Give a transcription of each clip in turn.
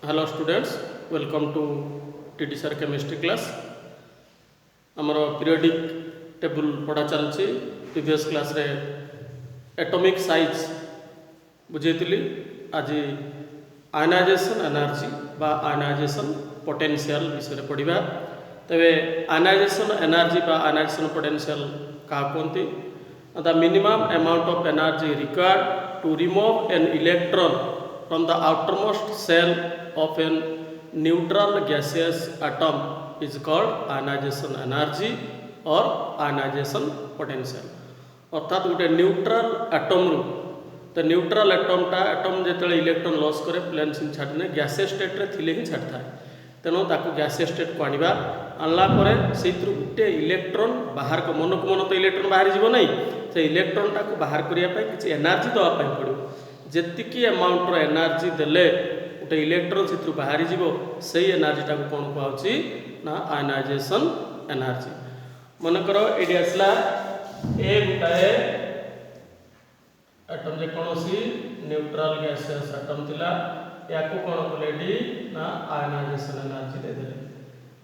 Hello students, welcome to TD sir chemistry class. आमर periodic table पढ़ा चलती। Previous class रे एटॉमिक साइज बुझेइली। आज आयनाइजेशन एनर्जी बा आयनाइजेशन पोटेंशियल विषय पढ़ा। तेरे आयनाइजेशन एनर्जी बा आयनाइजेशन पोटेंशियल क्या कहते? The minimum amount of energy required to remove an electron from the outermost shell of a neutral gaseous atom is called ionization energy or ionization potential। अर्थात गोटे neutral atom रु तो neutral एटमटा atom जो electron loss करे plane छाड़ने gases state रे थिले ही छाड़ थाए। तेणु ताकू गैसेस स्टेट को आनिबा आनला परे सेइथरु गोटे इलेक्ट्रॉन बाहर को मन तो इलेक्ट्रॉन बाहर जीवो नहीं। से इलेक्ट्रॉनटा को बाहर करिया पई किछि एनर्जी दवा पई पड़िबो। जेतिकी अमाउंटर एनर्जी देले गोटे इलेक्ट्रॉन से बाहर जीवो से एनर्जीटा को कौन कहउछि ना आयनाइजेशन एनर्जी। मनकर एडी आसला ए गोटाए एटम जे कोनोसी न्यूट्रल गैसियस एटम थिला याकू कोन कलेडी ना आयनाइजेशन एनर्जी दे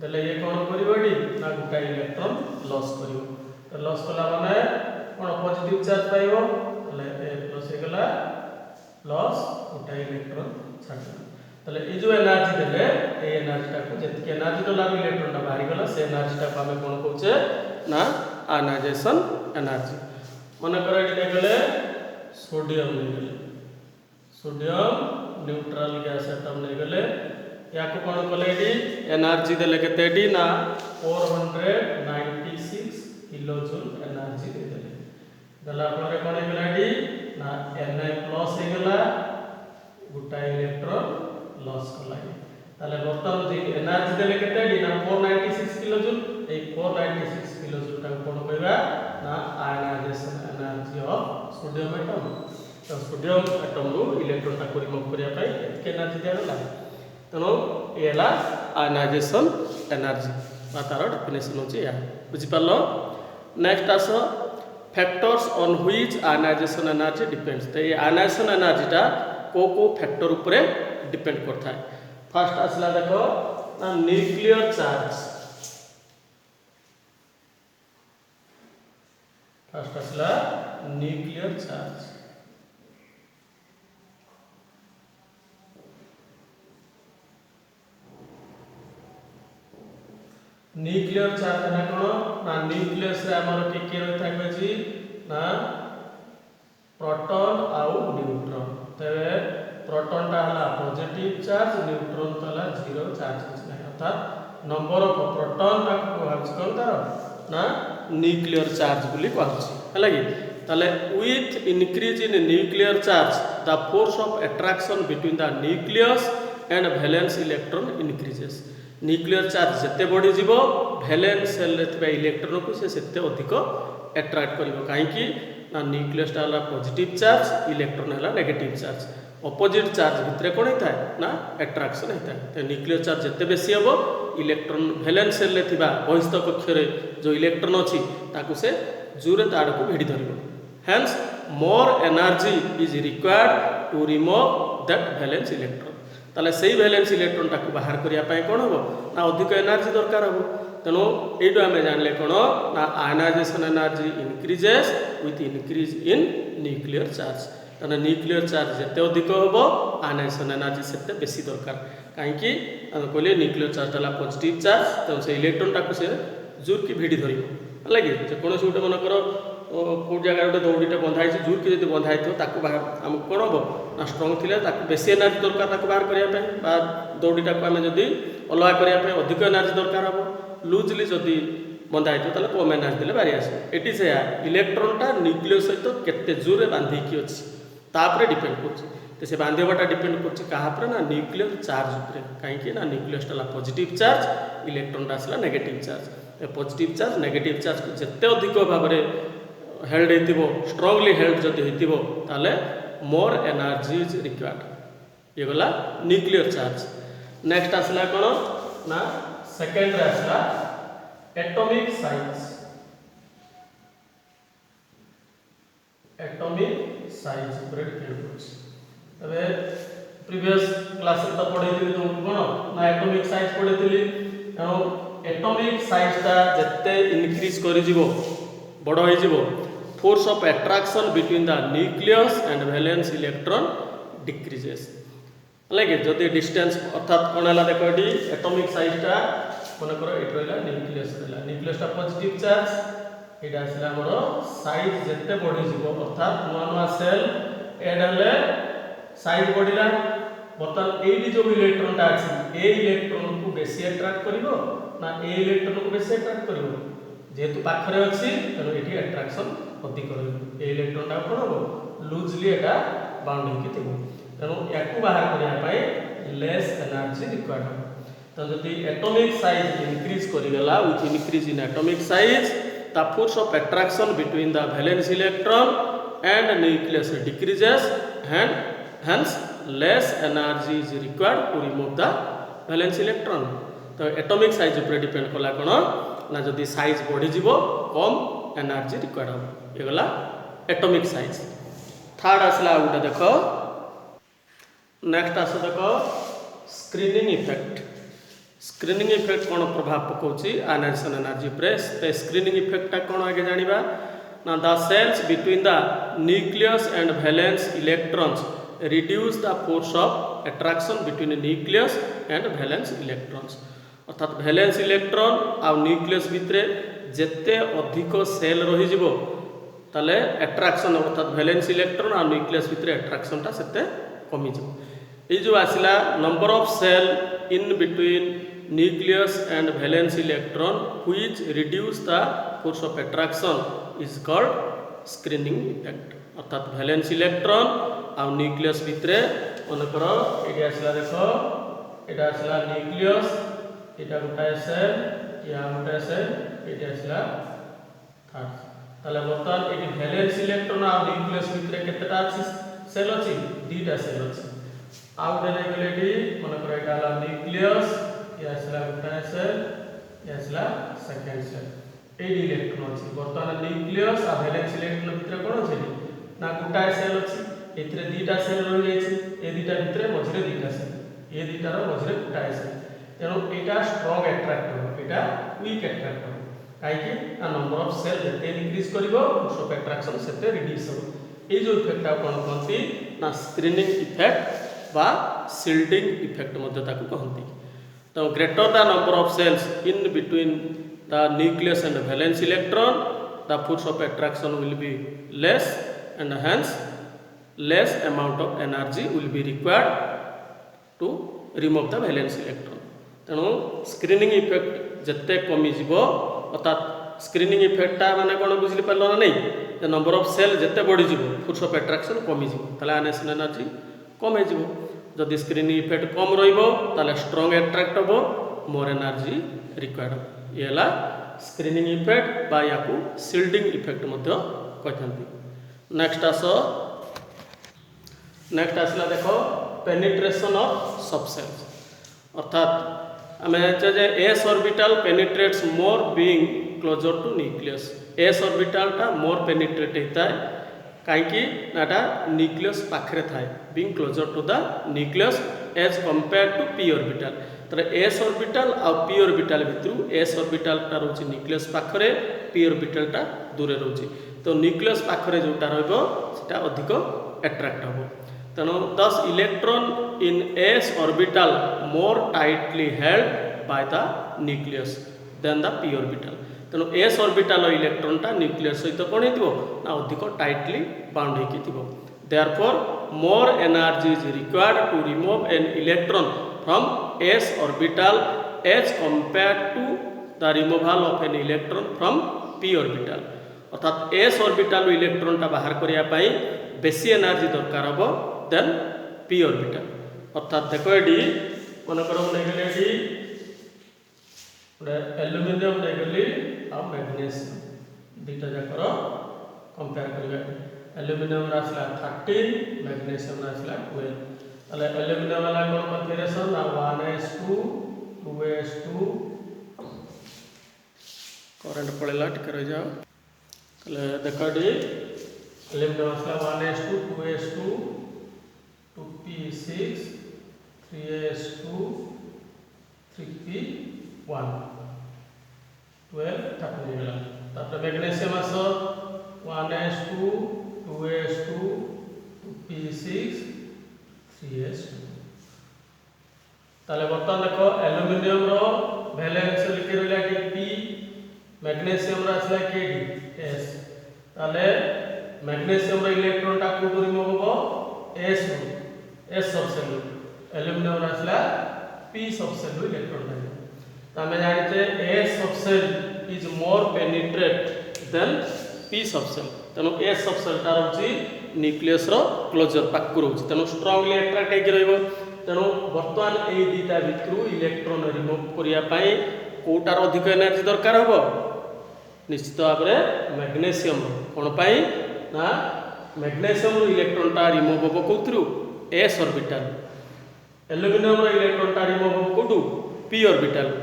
देले ये कोन करिवो एडी ना गोटाए इलेक्ट्रॉन लॉस करिवो। तो लॉस कला माने कोन पॉजिटिव चार्ज पाइबो तले ए प्लस हेगला लॉस गोटे इलेक्ट्रॉन छाड़ तले ये जो एनर्जी देले ए एनर्जीटा को जति एनर्जी तो लागू इलेक्ट्रॉनटा बाहरी गला से एनर्जीटा को हमें कोन कहउचे ना आयनाइजेशन एनर्जी। मन कर एडी गले सोडियम ले गले सोडियम न्यूट्रल गैस एटम ले गले याको कोन कले एडी एनर्जी देले केते एडी ना 496 किलो जूल एनर्जी दे देले। दला परे कोन गला एडी ना Na प्लस हे गला गोटा इलेक्ट्रॉन लॉस कला। ताले बर्तमान जे एनर्जी देले केते डी ना 496 किलो जूल। ए 496 किलो जूल ता कोन कहबा ना ionization energy of sodium atom. तो सोडियम एटम रो इलेक्ट्रॉन ता को रिमूव करिया पई के एनर्जी दियाला। तनो एला आयनाइजेशन एनर्जी बा तार डेफिनेशन होची या बुझि पालो। नेक्स्ट आसो factors on which ionization energy depends. तो ये आयनाइजेशन एनर्जीटा को फैक्टर उपरे डिपेंड करता है। फर्स्ट आसला देखो ना न्यूक्लियर चार्ज। फर्स्ट आसला न्यूक्लियर चार्ज। न्यूक्लियर चार्ज ना कोन ना न्यूक्लियस रे हमर के रहता है ना प्रोटॉन आउ न्यूट्रॉन। तबे प्रोटॉन ता हला पॉजिटिव चार्ज न्यूट्रॉन ता हला जीरो चार्ज है। अर्थात नंबर ऑफ प्रोटॉन ता को कहउछि कोन तार ना न्यूक्लियर चार्ज बोली कहउछि हला कि। ताले with increase in nuclear charge the force of attraction between the nucleus and valence electron increases. Nuclear charge जिते बढ़ी जीवो वैलेंस सेल रे थिबा इलेक्ट्रॉन को से सेते अधिक अट्रैक्ट करिवो। काहे कि ना न्यूक्लियस ता हला पॉजिटिव चार्ज इलेक्ट्रॉन हला नेगेटिव चार्ज। ऑपोजिट चार्ज भितरे कोन होता है ना अट्रैक्शन होता है। तो न्यूक्लियर चार्ज जिते बेसी हबो इलेक्ट्रॉन वैलेंस सेल रे थिबा बहिस्थ कक्ष रे जो इलेक्ट्रॉन अछि ताकू से जोरे ताड़ को भिड़ी धरिवो। Hence more energy is required to remove that valence electron. ताले सेही वैलेंस इलेक्ट्रॉन ताकू बाहर करिया पय कोन हबो ना अधिक एनर्जी दरकार हबो। तेणु एटू आम जानले कौन ना ionization energy increases with increase in nuclear charge. तेना न्यूक्लियर चार्ज जिते अधिक हम आयनाइजेशन एनर्जी से बेसी दरकार। कहीं कहले न्यूक्लियर चार्ज है पॉजिटिव चार्ज तेणु से इलेक्ट्रॉन टाक से जोर की भिड़ी धर है कि जेकोसी गोटे मनकर कौ जगह गोटे दौड़ीटे बंधाई जोर की जब बंधाई थो आमको कौन हम ना स्ट्रंग थी बेसी एनर्जी दरकार बाहर करने दौड़ीटा को आम जदि अलग करने अधिक एनर्जी दरकार हम। लुजली जदि बंधा हो कम एनर्जी देले बाहरी आसे। एटी से इलेक्ट्रॉनटा न्यूक्लियस सहित केते जोर बांधिकी अच्छी तापर डिपेंड कर से बांधवाटा डिपेंड कर ना न्यूक्लियर चार्ज उपरे। कहीं ना न्यूक्लियसटा पॉजिटिव चार्ज इलेक्ट्रॉनटा आसला negative charge. Positive charge negative charge को जिते अधिक भाव में हेल्ड हो स्ट्रंगली हेल्ड जदि हो ताले मोर एनर्जी इज रिक्वायर्ड। ये गला न्यूक्लियर चार्ज। नेक्स्ट आसला कौन ना सेकेंड रे आसला एटॉमिक साइज। एटॉमिक साइज ऊपर डिपेंड करछि। तबे प्रीवियस क्लास तो पढ़ेइली तुमको कोन ना एटॉमिक साइज पढ़ेइली एनो एटॉमिक साइज ता जत्ते इंक्रीज करि जिवो बड़ होई जिवो force of attraction between the nucleus and valence electron decreases like जदि डिस्टेंस अर्थात कोन हला देखो एटी एटॉमिक साइज ता मन करो एट रहला न्यूक्लियस ता पॉजिटिव चार्ज एटा आसला हमरो साइज जत्ते बढ़ी जिवो अर्थात नुआ सेल एड हले साइज बढ़िला बर्तमान एटी जो इलेक्ट्रॉन ता अछि ए इलेक्ट्रॉन को बेसी अट्रैक्ट करिवो ना ए इलेक्ट्रॉन को बेसी अट्रैक्ट करिवो जेहेतु पाखरे अछि तनो एटी अट्रैक्शन अधिक रहइबो ए इलेक्ट्रॉन ता कोन हो लूजली एटा बाउंड होके थिबो तनो याकू बाहर करिया पाए लेस एनर्जी रिक्वायर्ड हो तो जदि एटॉमिक साइज इंक्रीज करिगला with increase in atomic size the force of attraction between the valence electron and nucleus decreases and hence less energy is required to remove the valence electron तो atomic size ऊपर depend कला कोन ना जदि size बढ़ी जिवो कम energy required हो ये गला एटॉमिक साइज थर्ड आसला उडा देखो नेक्स्ट आस देखो स्क्रीनिंग इफेक्ट कोन प्रभाव पकोची आयनाइजेशन एनर्जी ऊपर स्क्रीनिंग इफेक्ट ता कोन आगे जानिबा ना the shells between the nucleus and valence electrons reduce the force of attraction between nucleus and valence electrons अर्थात valence electron आ nucleus भितरे जेते अधिक सेल रही जिवो ताले attraction अर्थात valence electron आ nucleus भितरे attraction ता सेते कमी जिवो ए जो आसिला number of cell in between nucleus and valence electron which reduce the force of attraction is called screening effect अर्थात valence electron आ न्यूक्लियस भितरे मनकर एटी आसला देखो एटा आसला न्यूक्लियस एटा गोटाए सेल या गोटाए सेल एटी आसला थर्ड ताले बर्तमान एटी वैलेंस इलेक्ट्रॉन आ nucleus भितरे केतेटा अछि सेल अछि दुटा सेल अछि आ गोटे नै गेले एटी मनकर एटा हला न्यूक्लियस या आसला गोटाए सेल या आसला सेकंड सेल एटी इलेक्ट्रॉन अछि बर्तमान न्यूक्लियस आ वैलेंस इलेक्ट्रॉन भितरे कोन अछि ना गोटाए सेल अछि एतरे दुटा सेल रहि जायछि ए दुटा भितरे मझरे दुटा सेल ए दुटार मझरे गोटाए सेल तेनो एटा स्ट्रांग अट्रैक्ट हो एटा वीक अट्रैक्ट हो काहे कि आ नंबर ऑफ सेल जते इंक्रीज करिवो फोर्स ऑफ अट्रैक्शन सेते रिड्यूस हो ए जो इफेक्ट आ कोन कहंती ना स्क्रीनिंग इफेक्ट बा शील्डिंग इफेक्ट मध्ये ताकू कहंती तो greater the number of shells in between the nucleus and valence electron the force of attraction will be less and hence less amount of energy will be required to remove the valence electron तेणु screening effect जत्ते कमी जीवो अर्थात screening effect ता माने कोन बुझली परलो ना नै जे नंबर ऑफ सेल जत्ते बढ़ी जीवो फोर्स ऑफ अट्रैक्शन कमी जीवो तले आयनाइजेशन एनर्जी कम हे जीवो जदि स्क्रीनिंग इफेक्ट कम रहिबो तले स्ट्रांग अट्रैक्ट होबो मोर एनर्जी रिक्वायर्ड येला स्क्रीनिंग इफेक्ट बा याकू शील्डिंग इफेक्ट मध्ये कहथांती नेक्स्ट आसला देखो पेनिट्रेशन ऑफ सबसेल्स अर्थात आम जे s orbital penetrates more being closer to nucleus s orbital टा मोर पेनिट्रेट होता है कहीं नाटा न्यूक्लियस पाखरे थाए being closer to the nucleus as compare to p orbital तर एस ऑर्बिटल आ पी ऑर्बिटल भितरु एस ऑर्बिटल टा रोची न्यूक्लियस पाखरे पी ऑर्बिटल टा दूरे रोची तो न्यूक्लियस पाखरे जोटा रहइबो सेटा अधिक अट्रैक्ट होबो तेणु दस electron in S orbital more tightly held by the nucleus than the P orbital तेणु एस ऑर्बिटल इलेक्ट्रॉन टा न्यूक्लियस सहित कोन हेतिबो ना अधिक टाइटली बाउंड हेकि थिबो therefore more energy is required to remove an electron from S orbital as compare to the removal of an electron from P orbital अर्थात एस ऑर्बिटल इलेक्ट्रॉन टा बाहर करिया पाई बेसी एनर्जी दरकार हबो देन पी ऑर्बिटल अर्थात देखो एडी मन करो नै गेले एडी ओडे एल्युमिनियम नै गेली आ मैग्नीशियम दुटा जाकर कंपेयर करबे एल्युमिनियम रासला 13 मैग्नीशियम रासला 12 तले एल्युमिनियम वाला कोन कन्फिगरेशन ना 1s2 2s2 करंट पड़ेला टिके रह जाओ तले देखो D aluminium Rasla 1s2 2s2 2p6 3s2 3p1 12 तापर निगला तापर मैग्नीशियम आस 1s2 2s2 2p6 3s2 ताले बर्तमान देखो एल्युमिनियम रो वैलेंस लिखि रहला कि p मैग्नीशियम रो आसला कि s ताले मैग्नीशियम रो इलेक्ट्रॉन टा को रिमूव होबो s सबसेल एल्युमिनियम रो आसला p सबसेल इलेक्ट्रॉन टा त हमें जानते s subshell is more penetrate than p subshell तनो s सबसेल ता रहउची न्यूक्लियस रो क्लोजर पाकु रहउची तनो स्ट्रांगली अट्रैक्ट हे रहइबो तेणु बर्तमान ये दुटा भितर इलेक्ट्रॉन रिमूव करने कौटार अधिक एनर्जी दरकार हम निश्चित भाव में मैग्नीशियम कौन ना मैग्नीशियम इलेक्ट्रॉन टा रिमूव हम कौथु एस ऑर्बिटल एल्युमिनियम इलेक्ट्रॉन टा रिमूव हम कौटू P orbital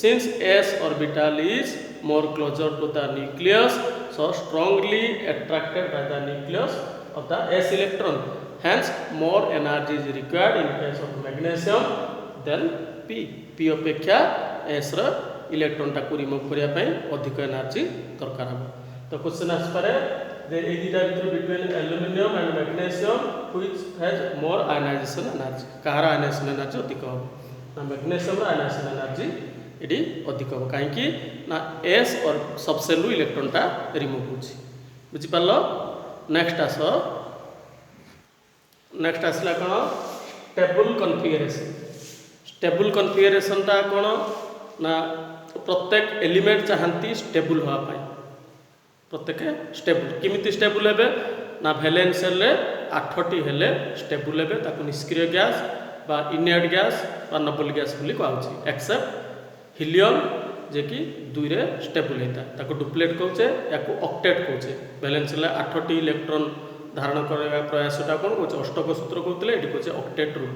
since S orbital is more closer to the nucleus so strongly attracted by the nucleus of the S electron hence more energy is required in case of magnesium than p अपेक्षा s रो electron टा को remove करिया पई अधिक energy दरकार हम तो question आस पारे जे ए दुटा भितर between aluminium and magnesium which has more ionization energy कहार आयनाइजेशन एनर्जी अधिक हो ना मैग्नीशियम रो आयनाइजेशन एनर्जी एडी अधिक हो काहे कि ना s और सबसेल रो इलेक्ट्रॉन टा रिमूव होछि बुझि पालो नेक्स्ट आसला कौन स्टेबल कन्फिगरेशन टा कौन ना प्रत्येक एलिमेंट चाहती स्टेबल होगा प्रत्येक स्टेबल किमिति स्टेबल हेबे ना वैलेंस सेल 8टी हेले स्टेबल हेबे ताको निष्क्रिय गैस बा इनर्ट गैस बा नोबल गैस बोली कहउछि एक्सेप्ट हीलियम जे कि 2 रे स्टेबल हेता ताको डुप्लेट कहउछे याको ऑक्टेट कहउछे वैलेंस सेल 8टी इलेक्ट्रॉन धारण करने प्रयासटा कौन कौन अष्टक सूत्र कहते ये कहे ऑक्टेट रूल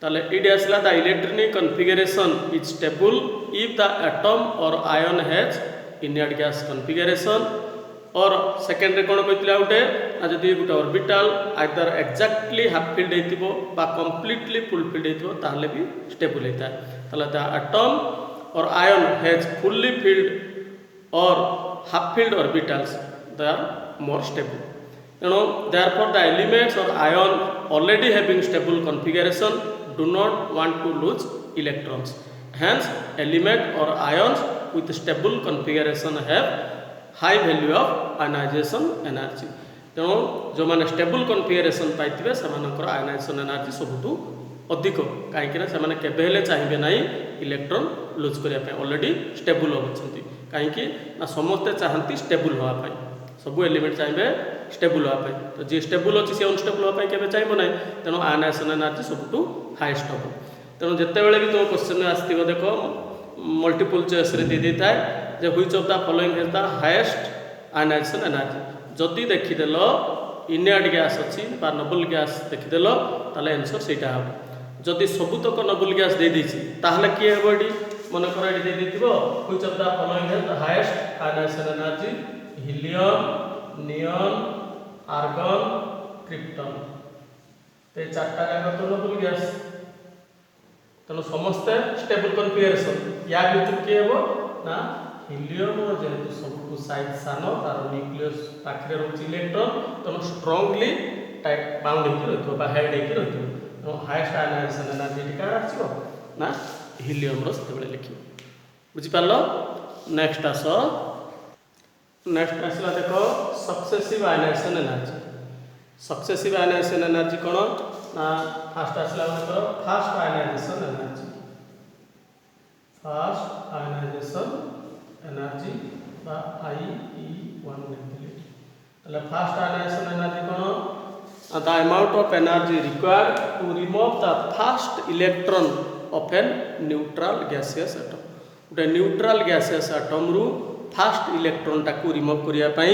ताले ये आसला the electronic configuration is stable if the atom और ion has inert gas configuration और सेकेंड कौन कहते गोटे जदि गोटे orbital either exactly half filled होइतिबो बा कंप्लीटली फुल फिल्ड होइतिबो ताले भी स्टेबल होता है ताले द एटम और आयन हैज फुल्ली फिल्ड और half filled orbitals they are more stable therefore the elements or ion already having stable configuration do not want to lose electrons hence element or ions with stable configuration have high value of ionization energy तेणु जो मैंने stable configuration पाइथिबे सेमानकर ionization energy सबुठू अधिक कहीं से केबेले चाहिए ना electron लुज करने ऑलरेडी स्टेबल होती कहीं समस्ते चाहती स्टेबल होगापाई सब एलिमेंट चाहिए स्टेबल होगापाई तो जी स्टेबल अच्छी सी अनस्टेबल होगापाई केबे चाहिए ना तेणु आयनाइजेशन एनर्जी सबुठू हाईएस्ट हम तेणु जितेबाला भी तुम क्वेश्चन आसो देख मल्टीपल चॉइस रे दे देता है जे which of the following has the highest ionization energy जदि देखीदेल इनर्ट गैस अच्छी बा नोबल गैस देखीदेल ताले आंसर सेटा हम जदि सबुतक नोबल गैस दे देछि ताहले किए हेबो एडी मन कर एडी दे देथिबो which of the following has the highest ionization energy helium neon argon krypton ते चारटा जाक तो नोबल गैस तेणु समस्ते स्टेबल कन्फिगरेशन या भीतर किए हेबो ना हीलियम जेहेतु सब साइज सान तार न्यूक्लियस पाखे रोच इलेक्ट्रॉन तेणु स्ट्रांगली टाइट बाउंड होती है हेड होती तेणु हाईएस्ट आयनाइजेशन एनर्जी क्या आसो ना हीलियम से लिख बुझिपार नेक्स्ट नेक्स्ट आसला देख successive ionization energy successive ionization energy कौन ना फास्ट आसला first ionization energy first ionization energy बा IE1 लिखिले फास्ट आयनाइजेशन एनर्जी कौन the amount of energy required to remove the first electron of an neutral gaseous atom गोटे neutral gaseous atom रु first electron टाकू remove करिया पई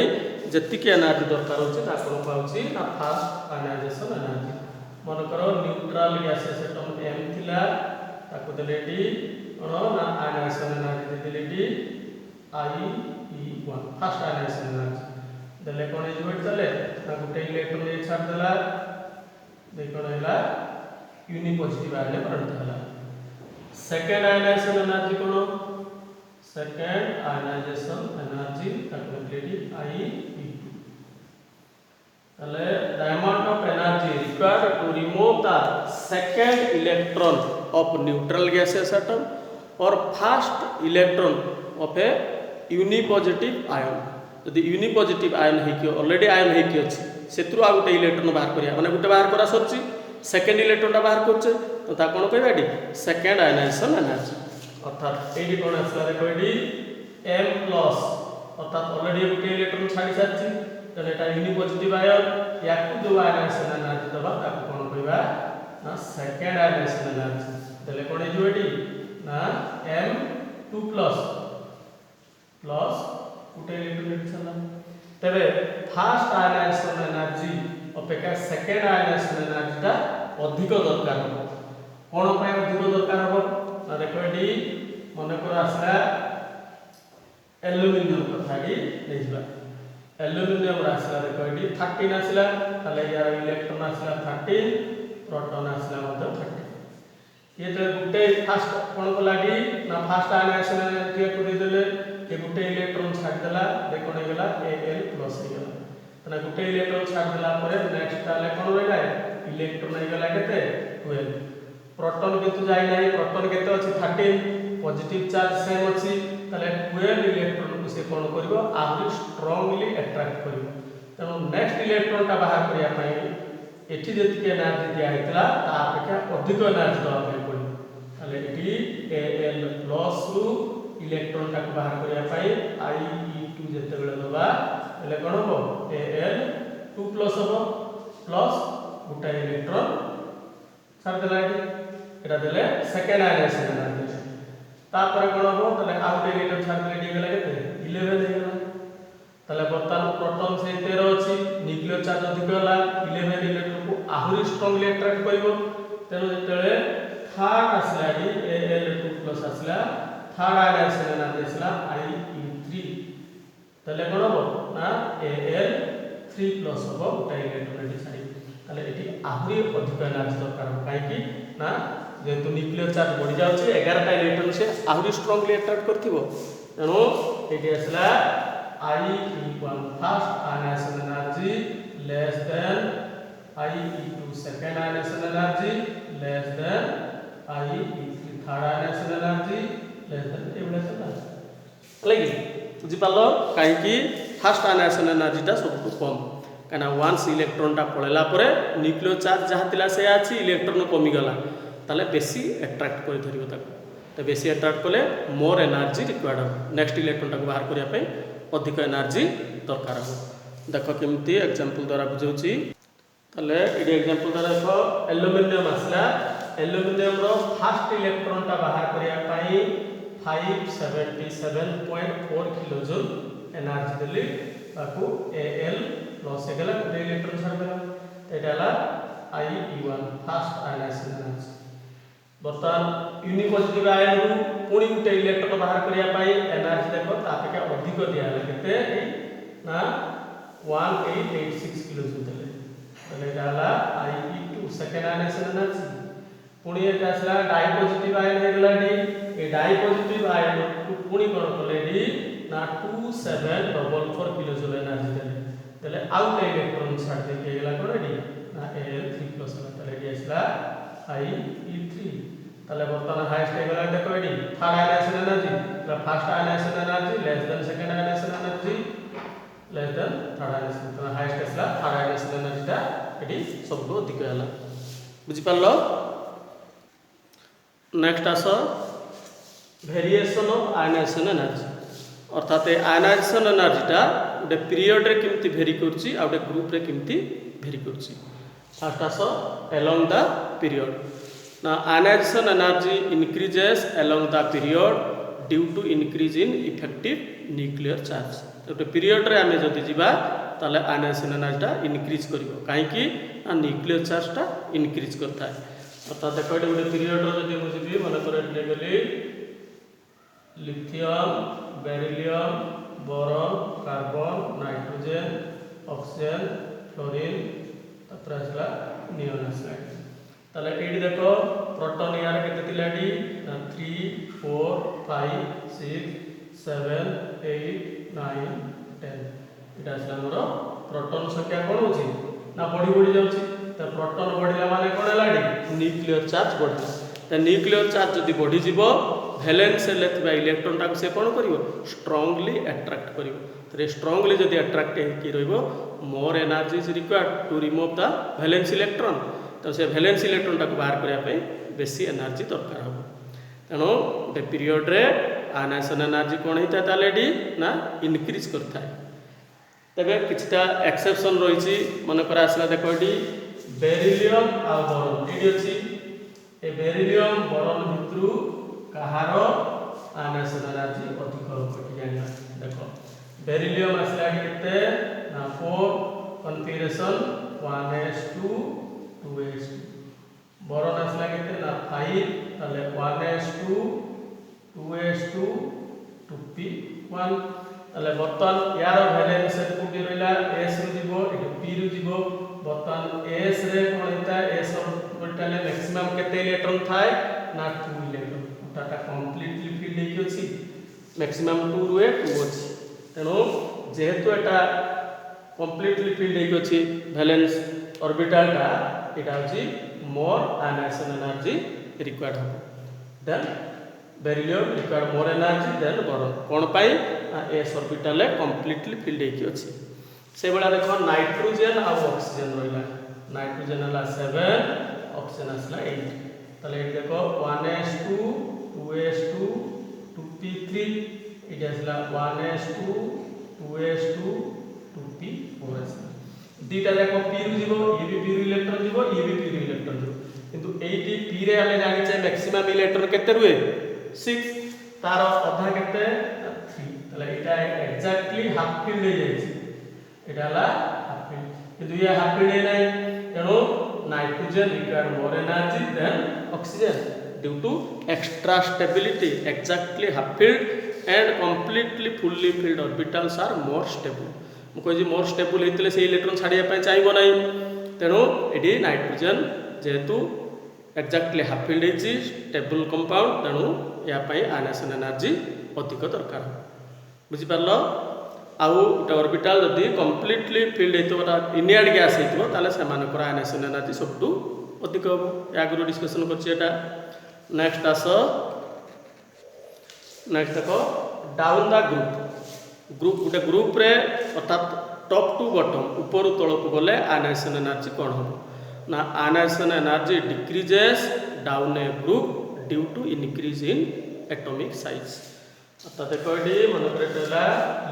जतिक energy दरकार होछि ता कोन पाउछि ना फास्ट आयनाइजेशन एनर्जी मन करो न्यूट्रल गैसियस एटम m थिला ताकू देले डी कोन ना आयनाइजेशन एनर्जी देले डी IE1 फास्ट आयनाइजेशन एनर्जी देले कोन इज वेट चले ना गोटे इलेक्ट्रॉन ये छाड़ देला देखो हैला यूनि पॉजिटिव आयन में परिणत हैला। सेकेंड आयनाइजेशन एनर्जी कोन second ionization energy calculated IE2 तले the amount of energy required to remove the second electron of neutral gaseous atom और first electron of a unipositive ion यदि unipositive ion है already ion है सेत्रु आ गोटे electron बाहर करिया माने गोटे बाहर करा सरछि सेकेंड इलेक्ट्रॉन बाहर करछे तो ता कोन कहबा एडी सेकेंड आयनाइजेशन एनर्जी अर्थात एडी कोन आसला देखो एडी m प्लस अर्थात ऑलरेडी गोटे इलेक्ट्रॉन छाडी सारछि तले एटा यूनि पॉजिटिव आयन याकु जो आयनाइजेशन एनर्जी दबा ताकु कोन कहबा ना सेकेंड आयनाइजेशन एनर्जी तले कोन जो एडी ना m2 प्लस गोटे इलेक्ट्रॉन छला तबे फर्स्ट आयनाइजेशन एनर्जी अपेक्षा सेकेंड आयनाइजेशन एनर्जी ता अधिक दरकार हो कोन पय अधिक दरकार हो ना देखो एडी मन कर आसला एल्युमिनियम कथाडी लेजबा एल्युमिनियम आसला देखो एडी 13 आसला तले यार इलेक्ट्रॉन आसला 13 प्रोटॉन आसला मतलब 13 ये तो गुटे फर्स्ट कोन कोलाडी ना फर्स्ट आयनाइजेशन एनर्जी को दे देले के गुटे इलेक्ट्रॉन छाड़ देला देखो नै गेला Al प्लस हे गेला तना गुटे इलेक्ट्रॉन छाड़ देला परे नेक्स्ट ताले कोन रहला इलेक्ट्रॉन हे गेला केते 12 प्रोटॉन किंतु जाई नाही प्रोटॉन केते अछि 13 पॉजिटिव चार्ज सेम अछि ताले 12 इलेक्ट्रॉन को से कोन करबो आहुरी स्ट्रांगली अट्रैक्ट करबो तनो नेक्स्ट इलेक्ट्रॉन का बाहर करिया पई एठी जति एनर्जी दिया हेतला ता अपेक्षा अधिक एनर्जी दवा पई पड़ो ताले एठी Al प्लस रु इलेक्ट्रॉन का बाहर करिया पई IE2 जते बेले दबा एले कोन हो Al2 प्लस हो प्लस गोटा इलेक्ट्रॉन छाड़ देला एटा देले सेकेंड आयनाइजेशन एनर्जी तापर कोन हो तले आउट इलेक्ट्रॉन छाड़ देले डी गेला केते 11 हे गेला तले बर्तमान प्रोटॉन से 13 अछि न्यूक्लियर चार्ज अधिक होला 11 इलेक्ट्रॉन को आहुरी स्ट्रांगली अट्रैक्ट करिवो तेनो जते थर्ड आसला डी Al2 प्लस आसला थर्ड आयनाइजेशन एनर्जी आसला IE3 तले कोन हो ना Al3 प्लस हो गोटा इलेक्ट्रॉन एटी छाडी तले एटी आहुरी अधिक एनर्जी दरकार हो काहे कि ना जेतु न्यूक्लियर चार्ज बढ़ी जाउछि 11 टा इलेक्ट्रॉन से आहुरी स्ट्रांगली अट्रैक्ट करथिबो तेनो एटी आसला IE1 first ionization energy less than IE2 second ionization energy less than IE3 third ionization energy less than एवडा चला लगी बुझि पालो काहे कि फर्स्ट आयनाइजेशन एनर्जी ता सब कम काना वन्स इलेक्ट्रॉन ता पळेला परे न्यूक्लियर चार्ज जहा तिला से आछि इलेक्ट्रॉन कमी गला ताले बेसी अट्रैक्ट कर धरिबो ताको तो बेसी अट्रैक्ट कले मोर एनर्जी रिक्वायर्ड हो नेक्स्ट इलेक्ट्रॉन ता बाहर करिया पे अधिक एनर्जी दरकार हो देखो केमती एग्जांपल द्वारा बुझौछि ताले एडी एग्जांपल द्वारा देखो एल्युमिनियम आसला एल्युमिनियम रो फर्स्ट इलेक्ट्रॉन ता बाहर करिया पई 577.4 किलोजूल एनर्जी देली ताकू Al प्लस हे गेला गोटे इलेक्ट्रॉन छाड़ देला एटाला IE1 फर्स्ट आयनाइजेशन एनर्जी बर्तमान यूनि पॉजिटिव आयन रु पुणी गोटे इलेक्ट्रॉन बाहर करिया पई एनर्जी देखो तापेक्षा अधिक दिया हला केते ना 1886 किलोजूल देले तले एटाला IE2 सेकेंड आयनाइजेशन एनर्जी पुणी एटा आसला डाई पॉजिटिव आयन हे गेला डी ए डाई पॉजिटिव आयन को पुणी कोन कले डी ना 2744 किलोजूल एनर्जी देले तले आउट इलेक्ट्रॉन छाड़ दे के गेला कोन डी ना Al3 प्लस तले डी आसला IE3 तले बर्तमान हाईएस्ट हे गेला देखो एडी थर्ड आयनाइजेशन एनर्जी तो first ionization energy less than second ionization energy less than third ionization तो हाईएस्ट आसला थर्ड आयनाइजेशन एनर्जी ता एडी सबको अधिक होला बुझि पारलो नेक्स्ट आसो वेरिएशन ऑफ आयनाइजेशन एनर्जी अर्थात आयनाइजेशन एनर्जी ता गोटे पीरियड रे केमती वेरी करछि आ गोटे ग्रुप रे केमती वेरी करछि फर्स्ट आसो अलोंग द पीरियड ना ionization energy increases along the period due to increase in effective nuclear charge गोटे पीरियड रे आमे जदि जिबा ताले आयनाइजेशन एनर्जी ता इंक्रीज करिवो काहे कि न्यूक्लियर चार्ज ता इंक्रीज करता है अर्थात देखो गोटे पीरियड रो जदि मु जिबी माने करे लेगली lithium beryllium boron carbon nitrogen oxygen fluorine तत्र आसला नियन आसला ताले एडी देखो प्रोटॉन यार केते थिलाडी ना 3 4 5 6 7 8 9 10 इटा आसला हमर प्रोटॉन संख्या कोन होची ना बढ़ी जाउची त प्रोटॉन बढ़िला माने कोन लाडी न्यूक्लियर चार्ज बढ़ला त न्यूक्लियर चार्ज जदी बढ़ी जीवो वैलेंस सेल एथबा इलेक्ट्रॉन टाक से कोन करिवो स्ट्रांगली अट्रैक्ट करिवो त स्ट्रांगली जदी अट्रैक्ट की रहइबो more energy is required to remove the valence electron तो से वैलेंस इलेक्ट्रॉन टाक बाहर करिया पे बेसी एनर्जी दरकार हो तेणु गोटे पीरियड रे आयनाइजेशन एनर्जी कोन होता ताले डी ना इनक्रीज करता है तबे किछटा एक्सेप्शन रही मन कर आसला देखो एडी बेरिलियम आ बोरॉन एडी अछि ए बेरिलियम बोरॉन भितरु कहार आयनाइजेशन एनर्जी अधिक होती जानिया देखो बेरिलियम आसला केते ना 4 कॉन्फिगरेशन 1s2 2s2 बोरॉन आसला केते ना 5 ताले 1s2 2s2 2p1 ताले बर्तन यार वैलेंस कोटी रहला s रु जीवो एटु p रु जीवो बर्तन s रे कोन हेता s ऑर्बिटल मैक्सिमम केते इलेक्ट्रॉन थाए ना 2 इलेक्ट्रॉन टाटा कंप्लीटली फिल्ड हेकी अछि मैक्सिमम 2 रुए 2 अछि तेनो जेहेतु एटा कंप्लीटली फिल्ड हेकी अछि वैलेंस ऑर्बिटल का एटा अछि मोर आयनाइजेशन एनर्जी रिक्वायर्ड हो देन beryllium required more energy than boron कोन पाई एस ऑर्बिटल कंप्लीटली फिल्ड हेकी अछि से बेला देखो नाइट्रोजन आ ऑक्सीजन रहिला नाइट्रोजन हला 7 ऑक्सीजन असला 8 तले एठी देखो 1s2 2s2 2p3 इट असला 1s2 2s2 2p4 असला दीटा देखो p रु जीवो ये भी p रु इलेक्ट्रॉन जीवो ये भी p रु इलेक्ट्रॉन जीवो किंतु एटी p रे हमें जानि छै मैक्सिमम इलेक्ट्रॉन केते रुए 6 तार आधा केते 3 तले एटा एग्जैक्टली हाफ फील्ड हे जाय छै एटा ला हाफ फील्ड किंतु ये हाफ फील्ड हे नै तेनो nitrogen require more energy than oxygen due to extra stability exactly half filled and completely fully filled orbitals are more stable मुझे मोर स्टेबल होते से इलेक्ट्रॉन छाड़िया चाहिए ना तेणु ये नाइट्रोजन जेहेतु एक्जाक्टली हाफ फील्ड होती स्टेबल कंपाउंड तेणु यापाई आयनाइजेशन एनर्जी अधिक दरकार बुझिपार आउ गोटे ऑर्बिटल जदि कंप्लीटली फील्ड होता इनियड गैस होता से आयनाइजेशन एनर्जी सबुठ अधिक हम आगु डिस्कसन कर नेक्स्ट आस नेक्स्ट देख डाउन द ग्रुप गोटे ग्रुप रे अर्थात टॉप टू बॉटम ऊपर तलक गले आयनाइजेशन एनर्जी कौन हम ना ionization energy decreases down a group due to increase in atomic size अर्थात देखो ये मन करला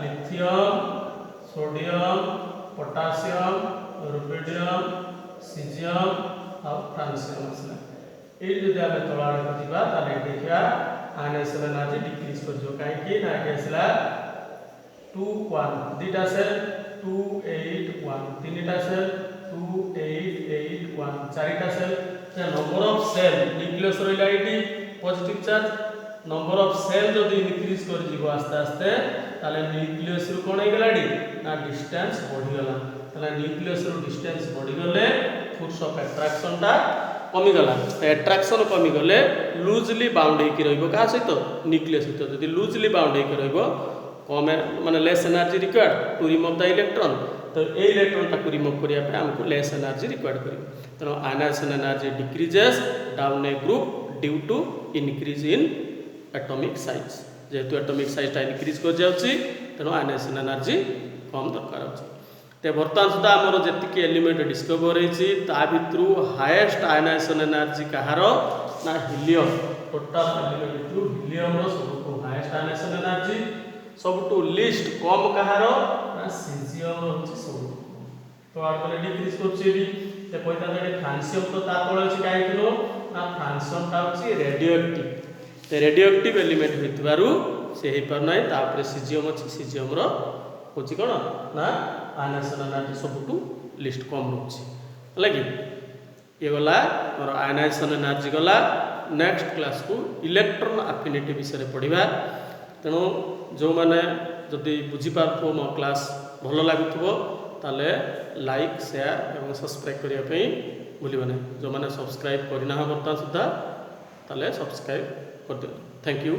lithium sodium potassium rubidium caesium और फ्रांसियम असला ए जदि आमे तळ आडे जिबा ताले देखिया आयनाइजेशन एनर्जी डिक्रीज कर जो काहे कि ना केसला 2 1 दीटा सेल 2 8 1 तीनटा सेल 2 8 8 1 चारिटा shell the number of cell nucleus रहिला एटी positive charge number of shell जदि इंक्रीज कर जीवो आस्ते आस्ते ताले न्यूक्लियस रु कोन हे गलाडी ना डिस्टेंस बढ़ी गला ताले न्यूक्लियस रु डिस्टेंस बढ़ी गले फोर्स ऑफ अट्रैक्शन ता कमी गला अट्रैक्शन कमी गले लूजली बाउंड हेकी रहइबो का सहित न्यूक्लियस सहित जदि लूजली बाउंड हेकी रहइबो कम माने less energy required to remove the electron तो ए इलेक्ट्रॉन टाक रिमूव करिया पे हमको लेस एनर्जी रिक्वायर्ड करियो तेनो ionization energy decreases down a group due to increase in atomic size जेहेतु एटॉमिक साइज टा इंक्रीज कर जाउची तेनो आयनाइजेशन एनर्जी कम दरकार होची ते वर्तमान सुधा हमर जेतिकी एलिमेंट डिस्कवर होईची ता भितरु हाईएस्ट आयनाइजेशन एनर्जी कहार ना हीलियम टोटल एलिमेंट भितरु हीलियम रो सबको हाईएस्ट आयनाइजेशन एनर्जी सबटू लिस्ट कम कहार ना सीजियम होची सब तो आर डिक्रीज करछि ते पयता जडे फ्रांसियम तो ता तळे अछि काहे किनो ना फ्रांसियम ता होछि रेडियो एक्टिव ते रेडियो एक्टिव एलिमेंट होइतबारु से हे पर नै ता ऊपर सीजियम अछि सीजियम रो होछि कोन ना आयनाइजेशन एनर्जी सबटू लिस्ट कम होछि लागि ये गला और आयनाइजेशन एनर्जी गला नेक्स्ट क्लास को इलेक्ट्रॉन एफिनिटी विषय पढ़िबा तेणु जो माने जदि बुझी पारथो मो क्लास भलो लागुथबो ताले लाइक शेयर एवं सब्सक्राइब करिया पई भूलिबा नहीं जो मैंने सब्सक्राइब करना बर्तमान सुधा ताले सब्सक्राइब कर दियो। Thank you.